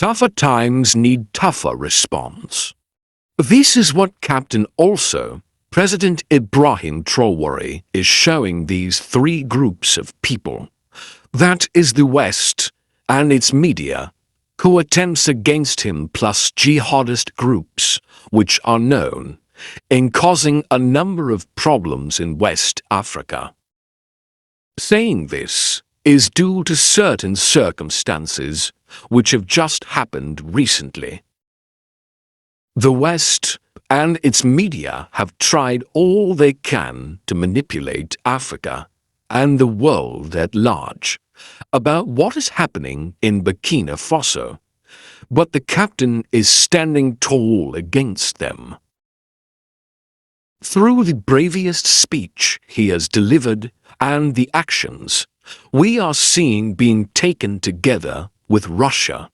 Tougher times need tougher response. This is what President Ibrahim Traore is showing these three groups of people. That is the West and its media, who attempts against him plus jihadist groups, which are known in causing a number of problems in West Africa. Saying this is due to certain circumstances which have just happened recently. The West and its media have tried all they can to manipulate Africa and the world at large about what is happening in Burkina Faso, but the captain is standing tall against them. Through the bravest speech he has delivered and the actions we are seeing being taken together with Russia,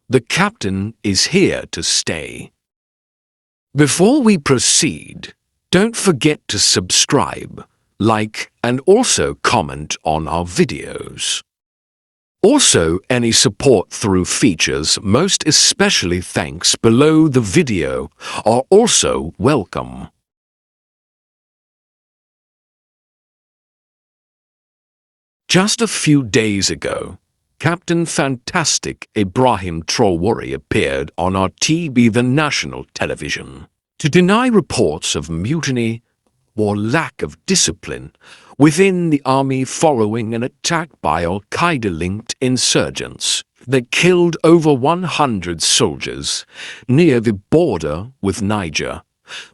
the captain is here to stay. Before we proceed, don't forget to subscribe, like, and also comment on our videos. Also, any support through features, most especially thanks below the video, are also welcome. Just a few days ago, Captain Fantastic Ibrahim Traore appeared on our TV, the national television, to deny reports of mutiny or lack of discipline within the army following an attack by Al-Qaeda-linked insurgents that killed over 100 soldiers near the border with Niger,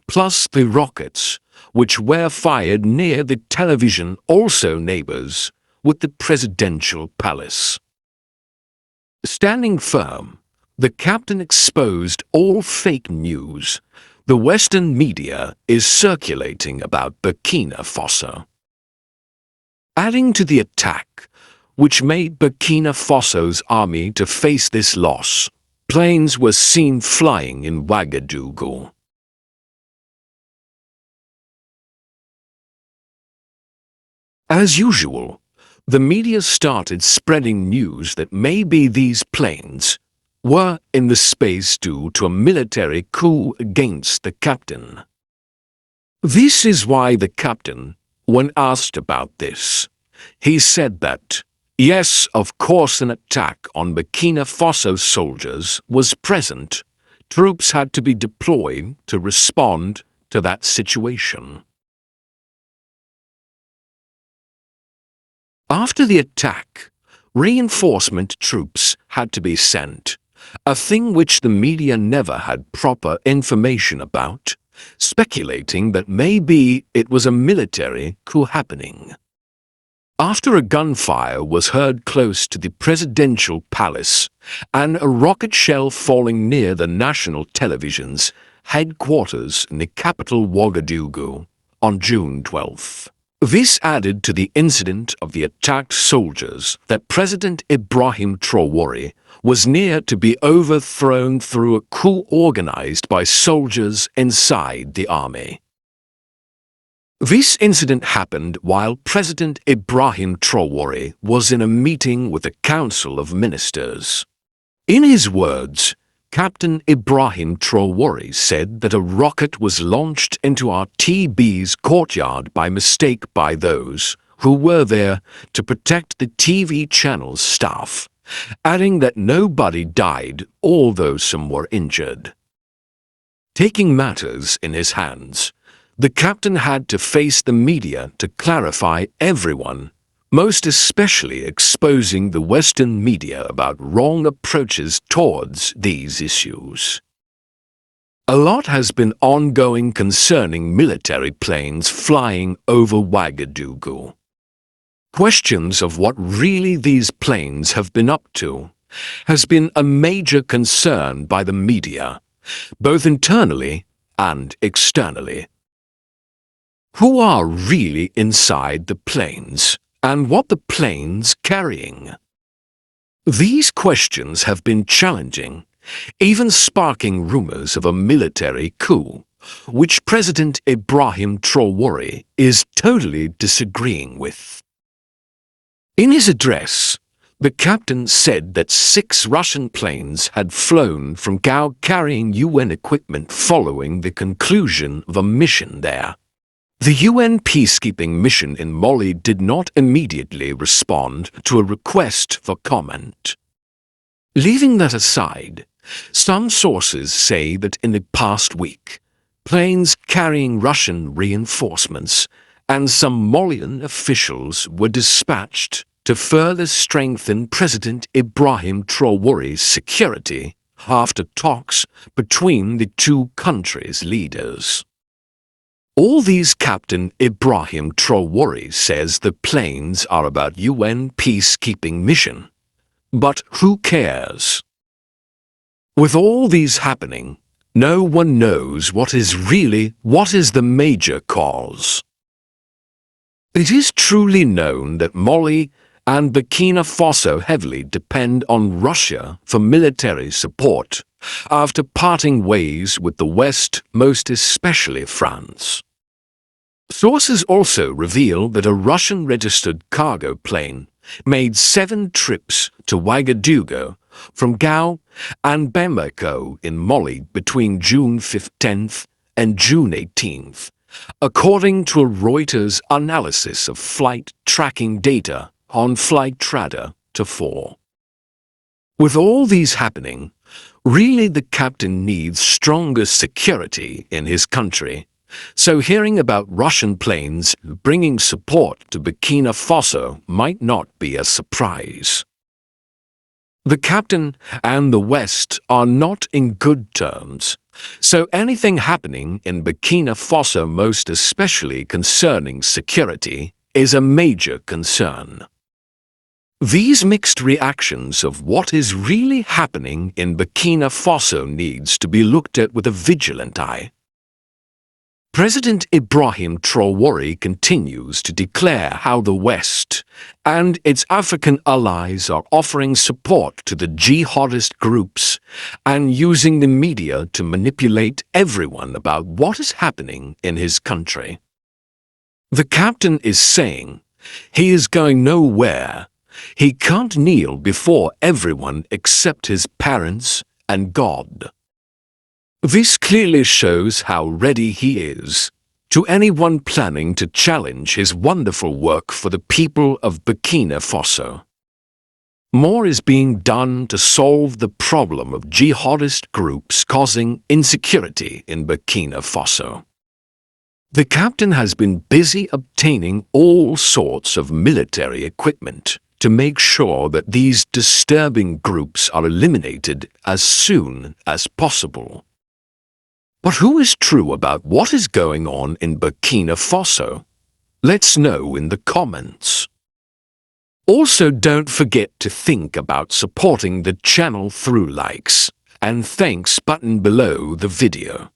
plus the rockets which were fired near the television, also neighbors with the presidential palace. Standing firm, the captain exposed all fake news the Western media is circulating about Burkina Faso. Adding to the attack, which made Burkina Faso's army to face this loss, planes were seen flying in Ouagadougou. As usual, the media started spreading news that maybe these planes were in the space due to a military coup against the captain. This is why the captain, when asked about this, he said that, yes, of course an attack on Burkina Faso soldiers was present. Troops had to be deployed to respond to that situation. After the attack, reinforcement troops had to be sent, a thing which the media never had proper information about, speculating that maybe it was a military coup happening. After a gunfire was heard close to the presidential palace and a rocket shell falling near the national television's headquarters in the capital Ouagadougou on June 12th. This added to the incident of the attacked soldiers that President Ibrahim Traore was near to be overthrown through a coup organized by soldiers inside the army. This incident happened while President Ibrahim Traore was in a meeting with a council of ministers. In his words, Captain Ibrahim Traore said that a rocket was launched into our TB's courtyard by mistake by those who were there to protect the TV channel's staff, adding that nobody died, although some were injured. Taking matters in his hands, the captain had to face the media to clarify everyone, most especially exposing the Western media about wrong approaches towards these issues. A lot has been ongoing concerning military planes flying over Ouagadougou. Questions of what really these planes have been up to has been a major concern by the media, both internally and externally. Who are really inside the planes? And what the planes carrying? These questions have been challenging, even sparking rumors of a military coup, which President Ibrahim Traore is totally disagreeing with. In his address, The captain said that 6 Russian planes had flown from Gao carrying UN equipment following the conclusion of a mission there. The UN peacekeeping mission in Mali did not immediately respond to a request for comment. Leaving that aside, some sources say that in the past week, planes carrying Russian reinforcements and some Malian officials were dispatched to further strengthen President Ibrahim Traore's security after talks between the two countries' leaders. All these Captain Ibrahim Traore says the planes are about UN peacekeeping mission. But who cares? With all these happening, no one knows what is the major cause. It is truly known that Mali and Burkina Faso heavily depend on Russia for military support after parting ways with the West, most especially France. Sources also reveal that a Russian-registered cargo plane made 7 trips to Ouagadougou from Gao and Bamako in Mali between June 15th and June 18th, according to a Reuters analysis of flight tracking data on Flightradar 4. With all these happening, really the captain needs stronger security in his country. So hearing about Russian planes bringing support to Burkina Faso might not be a surprise. The captain and the West are not in good terms, so anything happening in Burkina Faso, most especially concerning security, is a major concern. These mixed reactions of what is really happening in Burkina Faso needs to be looked at with a vigilant eye. President Ibrahim Traore continues to declare how the West and its African allies are offering support to the jihadist groups and using the media to manipulate everyone about what is happening in his country. The captain is saying he is going nowhere. He can't kneel before everyone except his parents and God. This clearly shows how ready he is to anyone planning to challenge his wonderful work for the people of Burkina Faso. More is being done to solve the problem of jihadist groups causing insecurity in Burkina Faso. The captain has been busy obtaining all sorts of military equipment to make sure that these disturbing groups are eliminated as soon as possible. But who is true about what is going on in Burkina Faso? Let's know in the comments. Also, don't forget to think about supporting the channel through likes and thanks button below the video.